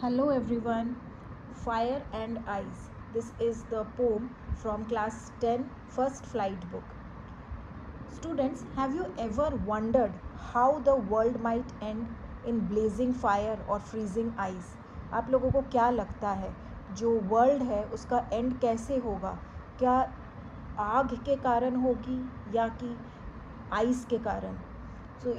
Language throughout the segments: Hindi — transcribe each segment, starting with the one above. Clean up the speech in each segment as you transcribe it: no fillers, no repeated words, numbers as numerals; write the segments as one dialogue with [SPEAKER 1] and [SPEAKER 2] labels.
[SPEAKER 1] Hello everyone, Fire and Ice. This is the poem from class 10 first flight book. Students, have you ever wondered how the world might end in blazing fire or freezing ice? आप लोगों को क्या लगता है जो वर्ल्ड है उसका एंड कैसे होगा? क्या आग के कारण होगी या कि आइस के कारण?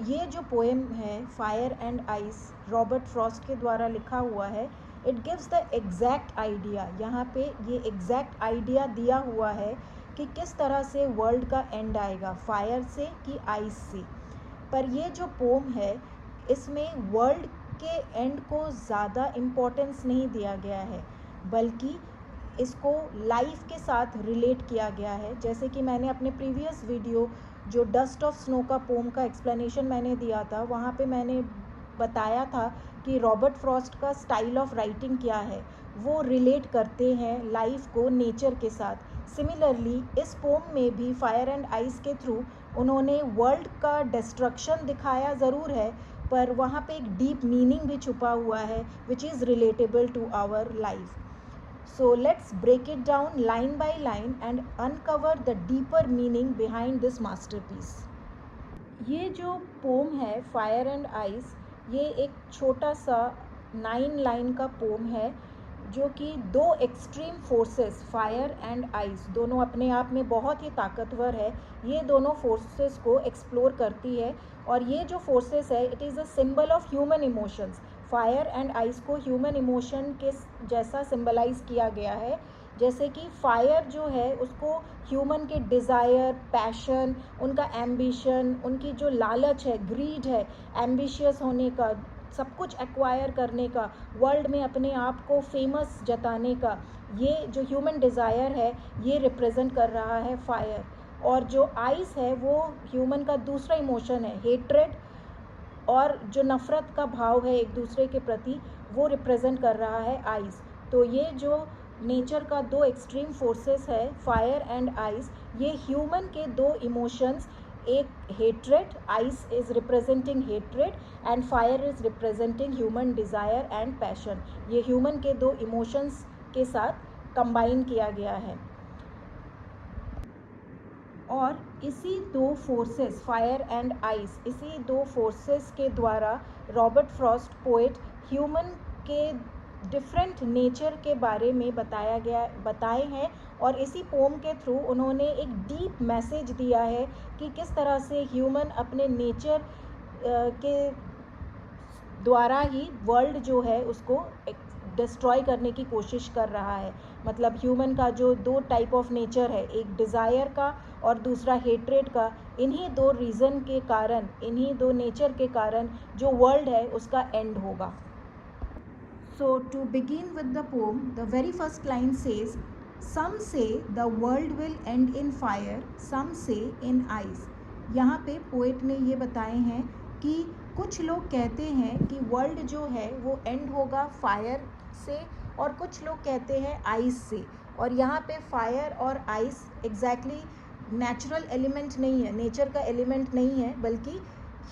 [SPEAKER 1] ये जो पोएम है fire and ice Robert Frost के द्वारा लिखा हुआ है. It gives the exact idea. यहाँ पे ये एग्जैक्ट आइडिया दिया हुआ है कि किस तरह से वर्ल्ड का एंड आएगा, फायर से कि आइस से. पर ये जो पोम है इसमें वर्ल्ड के एंड को ज़्यादा इम्पोर्टेंस नहीं दिया गया है, बल्कि इसको लाइफ के साथ रिलेट किया गया है. जैसे कि मैंने अपने प्रीवियस वीडियो जो डस्ट ऑफ स्नो का पोम का एक्सप्लेनेशन मैंने दिया था, वहाँ पे मैंने बताया था कि रॉबर्ट फ्रॉस्ट का स्टाइल ऑफ राइटिंग क्या है. वो रिलेट करते हैं लाइफ को नेचर के साथ. सिमिलरली इस पोम में भी फायर एंड आइस के थ्रू उन्होंने वर्ल्ड का डिस्ट्रक्शन दिखाया ज़रूर है, पर वहाँ पे एक डीप मीनिंग भी छुपा हुआ है which is relatable to our life. So let's break it down line by line and uncover the deeper meaning behind this masterpiece. ये जो पोम है फायर एंड आइस, ये एक छोटा सा 9 लाइन का पोम है जो कि दो extreme forces fire and ice दोनों अपने आप में बहुत ही ताकतवर है. ये दोनों फोर्सेस को एक्सप्लोर करती है और ये जो फोर्सेस है it is a symbol of human emotions. Fire and ice को ह्यूमन इमोशन के जैसा सिंबलाइज किया गया है. जैसे कि फायर जो है उसको ह्यूमन के डिज़ायर, पैशन, उनका एम्बिशन, उनकी जो लालच है, ग्रीड है, एम्बिशियस होने का, सब कुछ एक्वायर करने का, वर्ल्ड में अपने आप को फेमस जताने का, ये जो ह्यूमन डिज़ायर है ये रिप्रेजेंट कर रहा है फायर. और जो आइस है वो ह्यूमन का दूसरा इमोशन है, हेट्रेड, और जो नफ़रत का भाव है एक दूसरे के प्रति, वो रिप्रेजेंट कर रहा है आइस. तो ये जो नेचर का दो एक्सट्रीम फोर्सेस है फायर एंड आइस, ये ह्यूमन के दो इमोशंस, एक hatred, ice is representing hatred and fire is representing human desire and passion. ये ह्यूमन के दो इमोशंस के साथ कंबाइन किया गया है. और इसी दो फोर्सेस फायर एंड आइस, इसी दो फोर्सेस के द्वारा रॉबर्ट फ्रॉस्ट पोएट ह्यूमन के डिफरेंट नेचर के बारे में बताए हैं. और इसी पोम के थ्रू उन्होंने एक डीप मैसेज दिया है कि किस तरह से ह्यूमन अपने नेचर के द्वारा ही वर्ल्ड जो है उसको डिस्ट्रॉय करने की कोशिश कर रहा है. मतलब ह्यूमन का जो दो टाइप ऑफ नेचर है, एक डिज़ायर का और दूसरा हेट्रेड का, इन्हीं दो रीज़न के कारण, इन्हीं दो नेचर के कारण जो वर्ल्ड है उसका एंड होगा. So to begin with the poem, the very first line says, some say the world will end in fire, some say in ice. यहाँ पे पोएट ने ये बताए हैं कि कुछ लोग कहते हैं कि वर्ल्ड जो है वो एंड होगा फायर से, और कुछ लोग कहते हैं आइस से. और यहाँ पे फायर और आइस एग्जैक्टली नेचुरल एलिमेंट नहीं है, नेचर का एलिमेंट नहीं है, बल्कि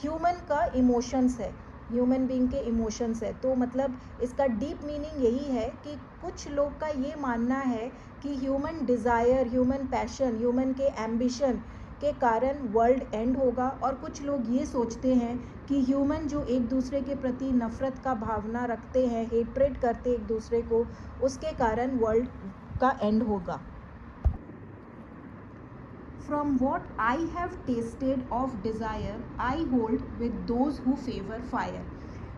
[SPEAKER 1] ह्यूमन का इमोशंस है, ह्यूमन बीइंग के इमोशंस है. तो मतलब इसका डीप मीनिंग यही है कि कुछ लोग का ये मानना है कि human desire, human passion, human के एम्बिशन के कारण वर्ल्ड एंड होगा. और कुछ लोग ये सोचते हैं कि ह्यूमन जो एक दूसरे के प्रति नफ़रत का भावना रखते हैं, हेट्रेड करते एक दूसरे को, उसके कारण वर्ल्ड का एंड होगा. From what I have tasted of desire, I hold with those who favor fire.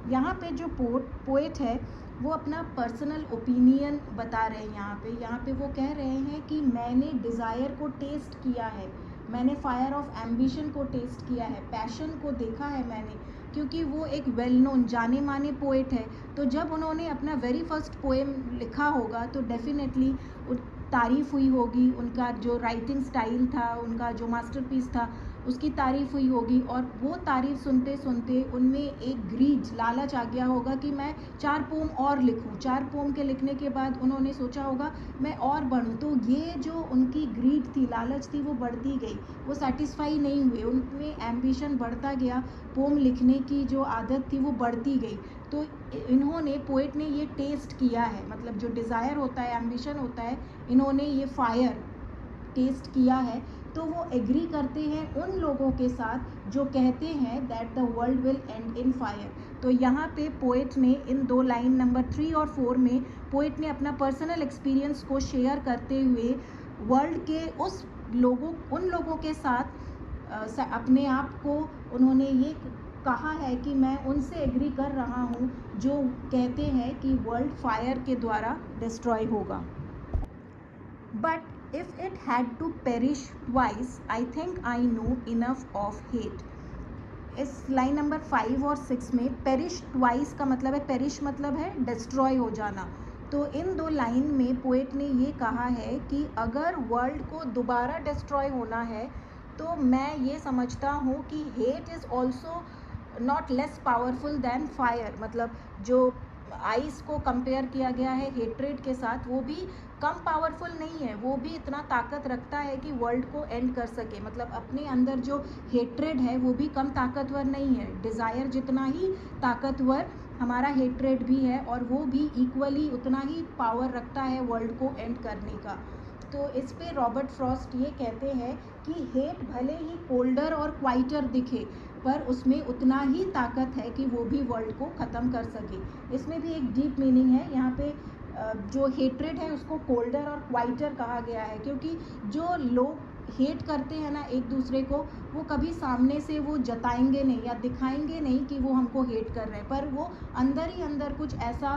[SPEAKER 1] यहाँ पे जो पोएट है वो अपना पर्सनल ओपिनियन बता रहे हैं. यहाँ पे वो कह रहे हैं कि मैंने डिज़ायर को टेस्ट किया है, मैंने फायर ऑफ एम्बिशन को टेस्ट किया है, पैशन को देखा है मैंने, क्योंकि वो एक वेल नोन जाने माने पोएट है. तो जब उन्होंने अपना वेरी फर्स्ट पोएम लिखा होगा तो डेफिनेटली तारीफ़ हुई होगी, उनका जो राइटिंग स्टाइल था, उनका जो मास्टरपीस था उसकी तारीफ़ हुई होगी. और वो तारीफ़ सुनते सुनते उनमें एक ग्रीड, लालच आ गया होगा कि मैं 4 पोम और लिखूं. 4 पोम के लिखने के बाद उन्होंने सोचा होगा मैं और बढ़ूं. तो ये जो उनकी ग्रीड थी, लालच थी, वो बढ़ती गई, वो सेटिस्फाई नहीं हुए, उनमें एम्बिशन बढ़ता गया, पोम लिखने की जो आदत थी वो बढ़ती गई. तो इन्होंने पोएट ने ये टेस्ट किया है, मतलब जो डिज़ायर होता है, एम्बिशन होता है, इन्होंने ये फायर टेस्ट किया है। तो वो एग्री करते हैं उन लोगों के साथ जो कहते हैं that the world will and in fire. तो यहाँ पे पोएट ने इन 2 लाइन नंबर 3 और 4 में पोएट ने अपना पर्सनल एक्सपीरियंस को शेयर करते हुए वर्ल्ड के उन लोगों के साथ अपने आप को उन्होंने ये कहा है कि मैं उनसे एग्री कर रहा हूँ जो कहते हैं कि वर्ल्ड फायर के द्वारा डिस्ट्रॉय होगा। But if it had to perish twice, I think I know enough of hate. इस लाइन नंबर 5 और 6 में पेरिश ट्वाइस का मतलब है, पेरिश मतलब है डिस्ट्रॉय हो जाना। तो इन 2 लाइन में पोएट ने ये कहा है कि अगर वर्ल्ड को दोबारा डिस्ट्रॉय होना है तो मैं ये समझता हूँ कि hate is also not less powerful then fire. मतलब जो आइस को कंपेयर किया गया है हेट्रेड के साथ, वो भी कम पावरफुल नहीं है, वो भी इतना ताकत रखता है कि वर्ल्ड को एंड कर सके। मतलब अपने अंदर जो हेट्रेड है वो भी कम ताकतवर नहीं है, डिज़ायर जितना ही ताकतवर हमारा हेट्रेड भी है, और वो भी इक्वली उतना ही पावर रखता है वर्ल्ड को एंड करने का। तो इस पे रॉबर्ट फ्रॉस्ट ये कहते हैं कि हेट भले ही कोल्डर और क्वाइटर दिखे, पर उसमें उतना ही ताकत है कि वो भी वर्ल्ड को ख़त्म कर सके। इसमें भी एक डीप मीनिंग है। यहाँ पे जो हेट्रेड है उसको कोल्डर और क्वाइटर कहा गया है, क्योंकि जो लोग हेट करते हैं ना एक दूसरे को, वो कभी सामने से वो जताएंगे नहीं या दिखाएंगे नहीं कि वो हमको हेट कर रहे हैं, पर वो अंदर ही अंदर कुछ ऐसा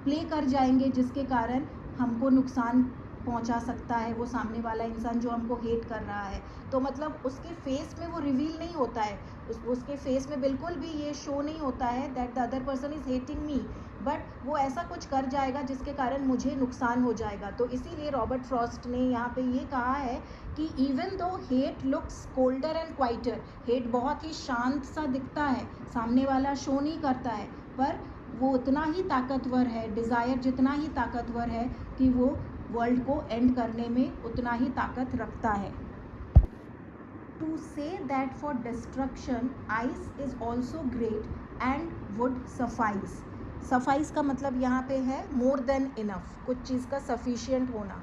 [SPEAKER 1] प्ले कर जाएंगे जिसके कारण हमको नुकसान पहुंचा सकता है वो सामने वाला इंसान जो हमको हेट कर रहा है। तो मतलब उसके फेस में वो रिवील नहीं होता है, उसके फेस में बिल्कुल भी ये शो नहीं होता है that the other person is hating me, but वो ऐसा कुछ कर जाएगा जिसके कारण मुझे नुकसान हो जाएगा। तो इसीलिए रॉबर्ट फ्रॉस्ट ने यहाँ पे ये कहा है कि even though hate looks colder and quieter, hate बहुत ही शांत सा दिखता है, सामने वाला शो नहीं करता है, पर वो उतना ही ताकतवर है, डिज़ायर जितना ही ताकतवर है कि वो वर्ल्ड को एंड करने में उतना ही ताकत रखता है। To say that for destruction ice is also great and would suffice. Suffice का मतलब यहाँ पे है मोर देन इनफ, कुछ चीज़ का सफिशिएंट होना।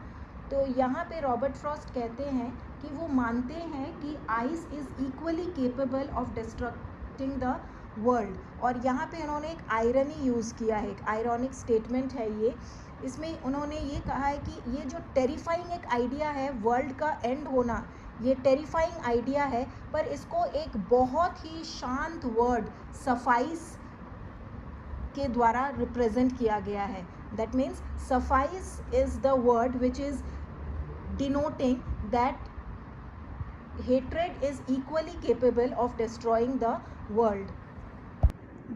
[SPEAKER 1] तो यहाँ पे रॉबर्ट फ्रॉस्ट कहते हैं कि वो मानते हैं कि ice is equally capable of distracting the world. और यहाँ पे उन्होंने एक आयरनी यूज़ किया है, एक आयरॉनिक स्टेटमेंट है ये। इसमें उन्होंने ये कहा है कि ये जो टेरिफाइंग एक आइडिया है वर्ल्ड का एंड होना, ये टेरिफाइंग आइडिया है, पर इसको एक बहुत ही शांत वर्ड सफाइस के द्वारा रिप्रेजेंट किया गया है। That means suffice is the word which is denoting that hatred is equally capable of destroying the world.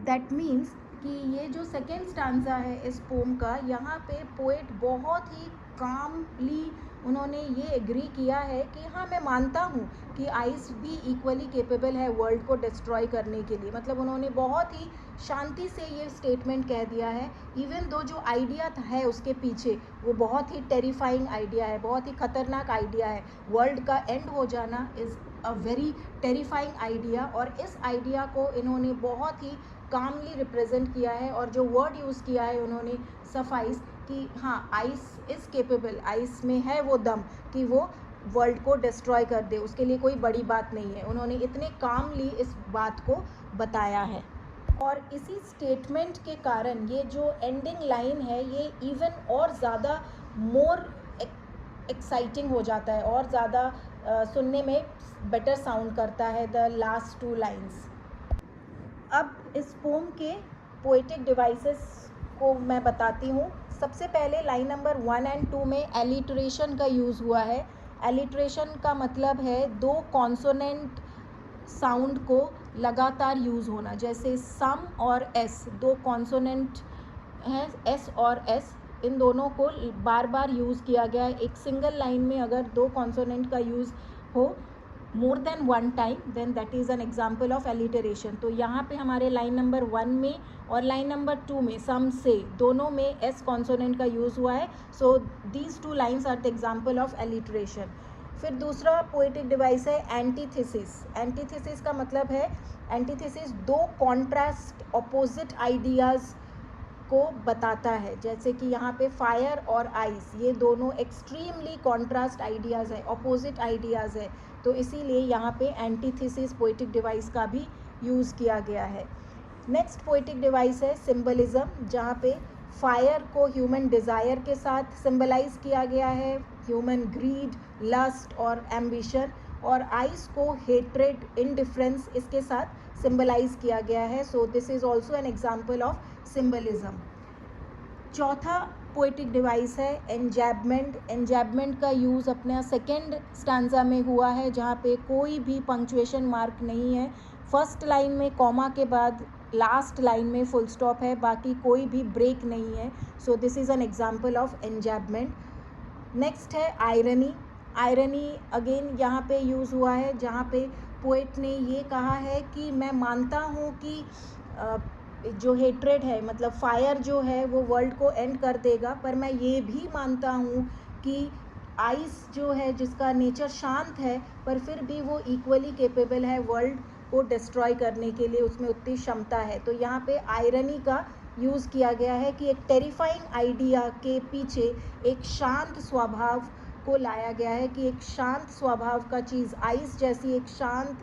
[SPEAKER 1] That means कि ये जो सेकेंड स्टांजा है इस पोम का, यहाँ पे पोएट बहुत ही कामली उन्होंने ये एग्री किया है कि हाँ मैं मानता हूँ कि आइस भी इक्वली केपेबल है वर्ल्ड को डिस्ट्रॉय करने के लिए। मतलब उन्होंने बहुत ही शांति से ये स्टेटमेंट कह दिया है, इवन दो जो आइडिया है उसके पीछे वो बहुत ही टेरिफाइंग आइडिया है, बहुत ही ख़तरनाक आइडिया है। वर्ल्ड का एंड हो जाना is a very terrifying idea, और इस आइडिया को इन्होंने बहुत ही कामली रिप्रेजेंट किया है। और जो वर्ड यूज़ किया है उन्होंने सफाइस, कि हाँ आइस इज़ केपेबल, आइस में है वो दम कि वो वर्ल्ड को डिस्ट्रॉय कर दे, उसके लिए कोई बड़ी बात नहीं है। उन्होंने इतने कामली इस बात को बताया है। और इसी स्टेटमेंट के कारण ये जो एंडिंग लाइन है ये इवन और ज़्यादा मोर एक्साइटिंग हो जाता है, और ज़्यादा सुनने में बेटर साउंड करता है द लास्ट 2 लाइन्स। अब इस पोम के पोएटिक डिवाइसेस को मैं बताती हूँ। सबसे पहले लाइन नंबर 1 और 2 में एलिटरेशन का यूज़ हुआ है। एलिटरेशन का मतलब है 2 कॉन्सोनेंट साउंड को लगातार यूज़ होना, जैसे सम और एस 2 कॉन्सोनेंट हैं, एस और एस, इन दोनों को बार बार यूज़ किया गया है। एक सिंगल लाइन में अगर 2 कॉन्सोनेंट का यूज़ हो more than 1 time then that is an example of alliteration. तो यहाँ पे हमारे लाइन नंबर 1 में और लाइन नंबर 2 में सम से दोनों में एस कॉन्सोनेंट का यूज़ हुआ है। So these 2 lines are the example of alliteration. फिर दूसरा पोएटिक डिवाइस है एंटीथेसिस। एंटीथेसिस का मतलब है, एंटीथेसिस दो कॉन्ट्रास्ट अपोजिट आइडियाज़ को बताता है। जैसे कि यहाँ पे फायर और आइस, ये दोनों एक्सट्रीमली कॉन्ट्रास्ट आइडियाज़ है, अपोजिट आइडियाज़ है, तो इसीलिए यहाँ पे एंटीथेसिस पोएटिक डिवाइस का भी यूज़ किया गया है। नेक्स्ट पोएटिक डिवाइस है सिंबलिज्म, जहाँ पे फायर को ह्यूमन डिज़ायर के साथ सिंबलाइज किया गया है, ह्यूमन ग्रीड, लस्ट और एम्बिशन, और आइस को हेट्रेड, इंडिफरेंस, इसके साथ सिंबलाइज किया गया है। So this is also an example of symbolism. चौथा पोएटिक डिवाइस है एंजैबमेंट। एंजैबमेंट का यूज़ अपने सेकेंड स्टैंजा में हुआ है, जहाँ पे कोई भी पंक्चुएशन मार्क नहीं है, फर्स्ट लाइन में कॉमा के बाद लास्ट लाइन में फुल स्टॉप है, बाकी कोई भी ब्रेक नहीं है। So this is an example of enjambment. Next है आयरनी। आयरनी अगेन यहाँ पे यूज़ हुआ है, जहाँ पे पोएट ने ये कहा है कि मैं मानता हूँ कि जो हेट्रेड है, मतलब फायर जो है वो वर्ल्ड को एंड कर देगा, पर मैं ये भी मानता हूँ कि आइस जो है, जिसका नेचर शांत है, पर फिर भी वो इक्वली केपेबल है वर्ल्ड को डिस्ट्रॉय करने के लिए, उसमें उतनी क्षमता है। तो यहाँ पे आयरनी का यूज़ किया गया है कि एक टेरिफाइंग आइडिया के पीछे एक शांत स्वभाव को लाया गया है, कि एक शांत स्वभाव का चीज़, आइस जैसी एक शांत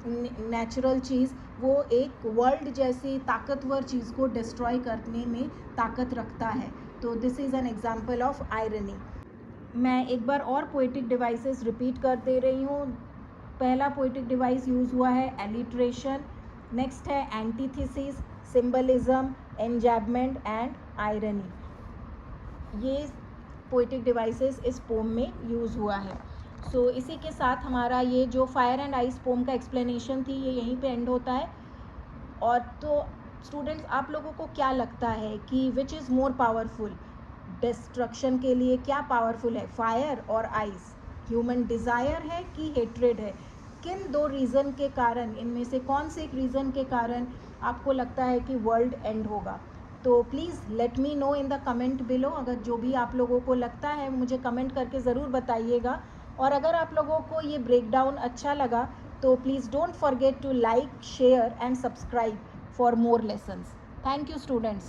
[SPEAKER 1] नेचुरल चीज़, वो एक वर्ल्ड जैसी ताकतवर चीज़ को डिस्ट्रॉय करने में ताकत रखता है। तो this is an example of irony. मैं एक बार और पोएटिक डिवाइसेस रिपीट कर दे रही हूँ। पहला पोएटिक डिवाइस यूज़ हुआ है एलिट्रेशन, नेक्स्ट है एंटीथेसिस, सिंबलिज्म, एंजैबमेंट एंड आयरनी। ये पोएटिक डिवाइसेस इस पोम में यूज़ हुआ है। सो इसी के साथ हमारा ये जो फायर एंड आइस पोम का एक्सप्लेनेशन थी, ये यहीं पे एंड होता है। और तो स्टूडेंट्स, आप लोगों को क्या लगता है कि which is more powerful, destruction के लिए क्या पावरफुल है, फायर और आइस? ह्यूमन डिज़ायर है कि हेट्रेड है? किन दो रीज़न के कारण, इनमें से कौन से एक रीज़न के कारण आपको लगता है कि वर्ल्ड एंड होगा? तो please let me know in the comment below. अगर जो भी आप लोगों को लगता है मुझे कमेंट करके ज़रूर बताइएगा। और अगर आप लोगों को ये ब्रेकडाउन अच्छा लगा तो please don't forget to like, share and subscribe for more lessons. Thank you, students.